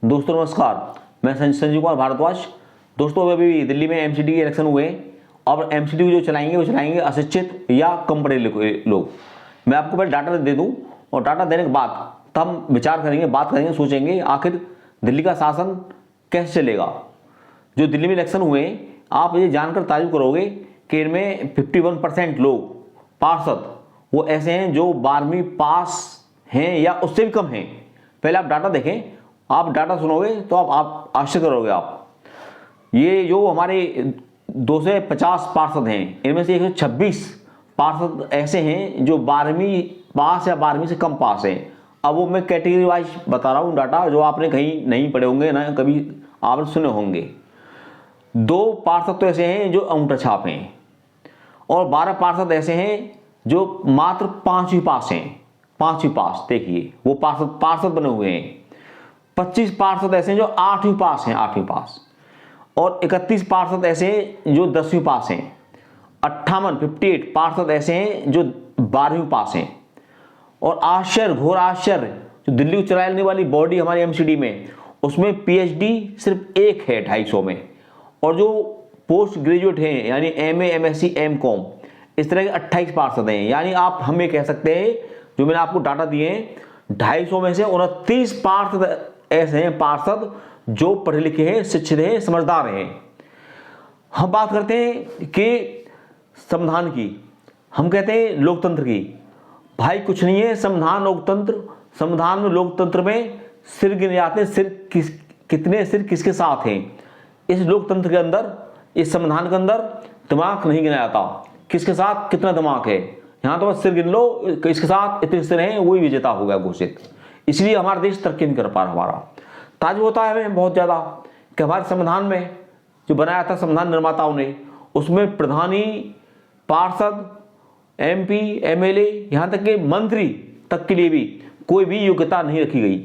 दोस्तों नमस्कार, मैं संजीव कुमार भारद्वाज। दोस्तों अभी दिल्ली में एमसीडी के इलेक्शन हुए और एमसीडी जो चलाएंगे वो चलाएंगे अशिक्षित या कम पढ़े लोग। मैं आपको पहले डाटा दे दूं और डाटा देने के बाद तब हम विचार करेंगे, बात करेंगे, सोचेंगे आखिर दिल्ली का शासन कैसे चलेगा। जो दिल्ली में इलेक्शन हुए आप ये जानकर ताजुब करोगे कि इनमें 51% लोग पार्षद वो ऐसे हैं जो 12वीं पास हैं या उससे भी कम हैं। पहले आप डाटा देखें, आप डाटा सुनोगे तो आप आश्चर्य करोगे। आप ये जो हमारे 250 पार्षद हैं इनमें से 126 पार्षद ऐसे हैं जो 12वीं पास या 12वीं से कम पास हैं। अब वो मैं कैटेगरी वाइज बता रहा हूँ डाटा, जो आपने कहीं नहीं पढ़े होंगे ना कभी आपने सुने होंगे। 2 पार्षद तो ऐसे हैं जो अंगूठा छाप हैं और 12 पार्षद ऐसे हैं जो मात्र 5वीं पास हैं। 5वीं पास देखिए वो पार्षद बने हुए हैं। 25 पार्षद ऐसे हैं जो 8वीं पास हैं, 8वीं पास, और 31 पार्षद ऐसे हैं जो 10वीं पास हैं। 58 पार्षद ऐसे हैं जो 12वीं पास हैं। और आश्चर्य, घोर आश्चर्य, जो दिल्ली को चलाने वाली बॉडी हमारी एमसीडी में, उसमें पीएचडी सिर्फ एक है 250 में। और जो पोस्ट ग्रेजुएट हैं यानी एमए, एमएससी, एमकॉम, इस तरह के 28 पार्षद हैं। यानी आप हम ये कह सकते हैं, जो मैंने आपको डाटा दिए हैं, 250 में से 29 पार्षद ऐसे हैं पार्षद जो पढ़े लिखे हैं, शिक्षित हैं, समझदार हैं। हम बात करते हैं कि संविधान की, हम कहते हैं लोकतंत्र की। भाई कुछ नहीं है संविधान लोकतंत्र। संविधान में लोकतंत्र में सिर गिने जाते हैं, कितने सिर किसके साथ हैं। इस लोकतंत्र के अंदर, इस संविधान के अंदर दिमाग नहीं गिना जाता, किसके साथ कितना दिमाग है। यहाँ तो बस सिर गिन लो, इसके साथ इतने सिर हैं, वही विजेता हो गया घोषित। इसलिए हमारा देश तरक्की नहीं कर पा रहा। हमारा ताजुब होता है हमें बहुत ज़्यादा कि हमारे संविधान में जो बनाया था संविधान निर्माताओं ने, उसमें प्रधानी, पार्षद, एमपी, एमएलए, यहाँ तक कि मंत्री तक के लिए भी कोई भी योग्यता नहीं रखी गई।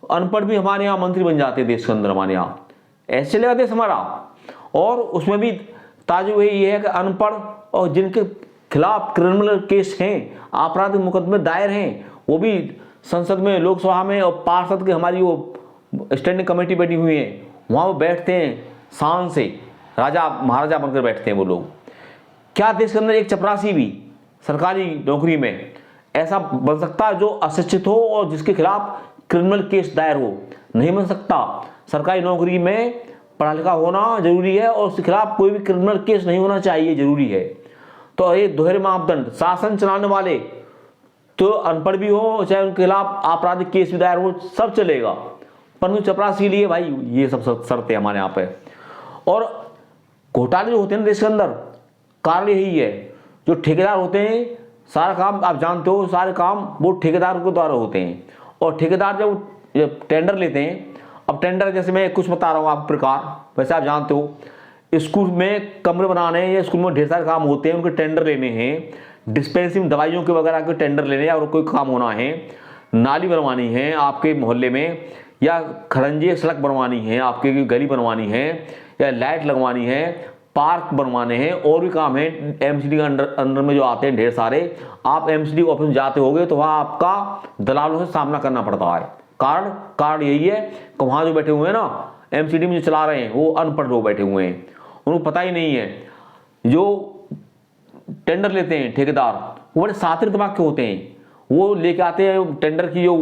अनपढ़ भी हमारे यहाँ मंत्री बन जाते हैं देश के अंदर। हमारे यहाँ ऐसे चलेगा देश हमारा। और उसमें भी ताजुब ये है कि अनपढ़ और जिनके खिलाफ क्रिमिनल केस हैं, आपराधिक मुकदमे दायर हैं, वो भी संसद में, लोकसभा में, और पार्षद की हमारी वो स्टैंडिंग कमेटी बैठी हुई है, वहाँ वो बैठते हैं, शान से राजा महाराजा बनकर बैठते हैं वो लोग। क्या देश के अंदर एक चपरासी भी सरकारी नौकरी में ऐसा बन सकता है जो अशिक्षित हो और जिसके खिलाफ क्रिमिनल केस दायर हो? नहीं बन सकता। सरकारी नौकरी में पढ़ा लिखा होना जरूरी है और उसके खिलाफ कोई भी क्रिमिनल केस नहीं होना चाहिए, जरूरी है। तो ये दोहरे मापदंड, शासन चलाने वाले तो अनपढ़ भी हो, चाहे उनके खिलाफ आपराधिक केस भी दायर हो, सब चलेगा। परंतु चपरासी के लिए भाई ये सब शर्तें हमारे यहाँ पे। और घोटाले जो होते हैं देश के अंदर, कारण यही है, जो ठेकेदार होते हैं, सारा काम आप जानते हो, सारे काम वो ठेकेदार के द्वारा होते हैं। और ठेकेदार जब टेंडर लेते हैं, अब टेंडर जैसे मैं कुछ बता रहा हूँ आप प्रकार, वैसे आप जानते हो, स्कूल में कमरे बनाने या स्कूल में ढेर सारे काम होते हैं, उनके टेंडर लेने हैं। डिस्पेंसिंग दवाइयों के वगैरह के टेंडर लेने और कोई काम होना है, नाली बनवानी है आपके मोहल्ले में, या खरंजे सड़क बनवानी है, आपके गली बनवानी है, या लाइट लगवानी है, पार्क बनवाने हैं, और भी काम है एमसीडी के अंडर में जो आते हैं ढेर सारे। आप एमसीडी ऑफिस में जाते होगे तो वहाँ आपका दलालों से सामना करना पड़ता है। कारण यही है कि वहाँ जो बैठे हुए हैं ना, एमसीडी में जो चला रहे हैं, वो अनपढ़ लोग बैठे हुए हैं, उनको पता ही नहीं है। जो टेंडर लेते हैं ठेकेदार, वो बड़े सातिर दिमाग के होते हैं। वो लेके आते हैं टेंडर की जो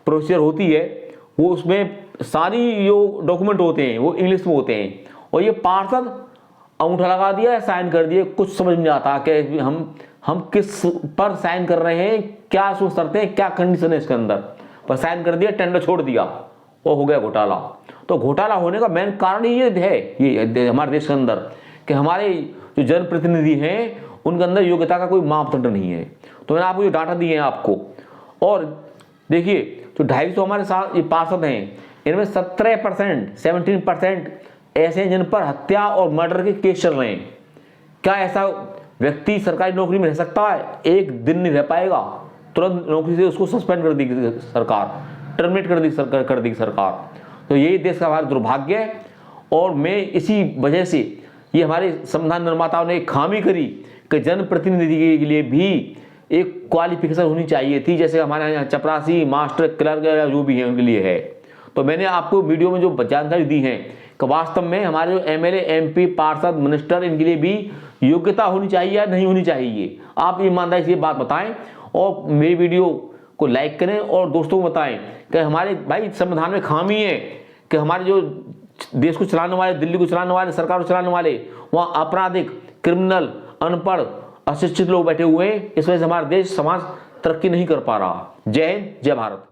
प्रोसीजर होती है, वो उसमें सारी जो डॉक्यूमेंट होते हैं वो इंग्लिश में होते हैं। और ये पार्षद अंगूठा लगा दिया, साइन कर दिए, कुछ समझ नहीं आता कि हम किस पर साइन कर रहे हैं, क्या उसमें शर्तें हैं, क्या कंडीशन है इसके अंदर। पर साइन कर दिया, टेंडर छोड़ दिया, वो हो गया घोटाला। तो घोटाला होने का मेन कारण ये है, ये हमारे देश के अंदर, कि हमारे जो जनप्रतिनिधि हैं उनके अंदर योग्यता का कोई मापदंड नहीं है। तो मैंने आपको जो डाटा दिए हैं आपको, और देखिए जो 250 हमारे साथ ये पार्षद हैं, इनमें 17% ऐसे हैं जिन पर हत्या और मर्डर के केस चल रहे हैं। क्या ऐसा व्यक्ति सरकारी नौकरी में रह सकता है? एक दिन नहीं रह पाएगा, तुरंत नौकरी से उसको सस्पेंड कर दी सरकार, टर्मिनेट कर दी सरकार। तो यही देश का हमारा दुर्भाग्य है। और मैं इसी वजह से ये हमारे संविधान निर्माताओं ने एक खामी करी कि जनप्रतिनिधि के लिए भी एक क्वालिफिकेशन होनी चाहिए थी, जैसे हमारे यहाँ चपरासी, मास्टर, क्लर्क या जो भी है उनके लिए है। तो मैंने आपको वीडियो में जो जानकारी दी है कि वास्तव में हमारे जो एमएलए, एमपी, पार्षद, मिनिस्टर, इनके लिए भी योग्यता होनी चाहिए या नहीं होनी चाहिए। आप ईमानदारी से ये बात बताएं और मेरी वीडियो को लाइक करें और दोस्तों को बताएं कि हमारे भाई संविधान में खामी है कि हमारे जो देश को चलाने वाले, दिल्ली को चलाने वाले, सरकार को चलाने वाले, वहाँ आपराधिक, क्रिमिनल, अनपढ़, अशिक्षित लोग बैठे हुए हैं। इस वजह से हमारा देश, समाज तरक्की नहीं कर पा रहा। जय हिंद, जय भारत।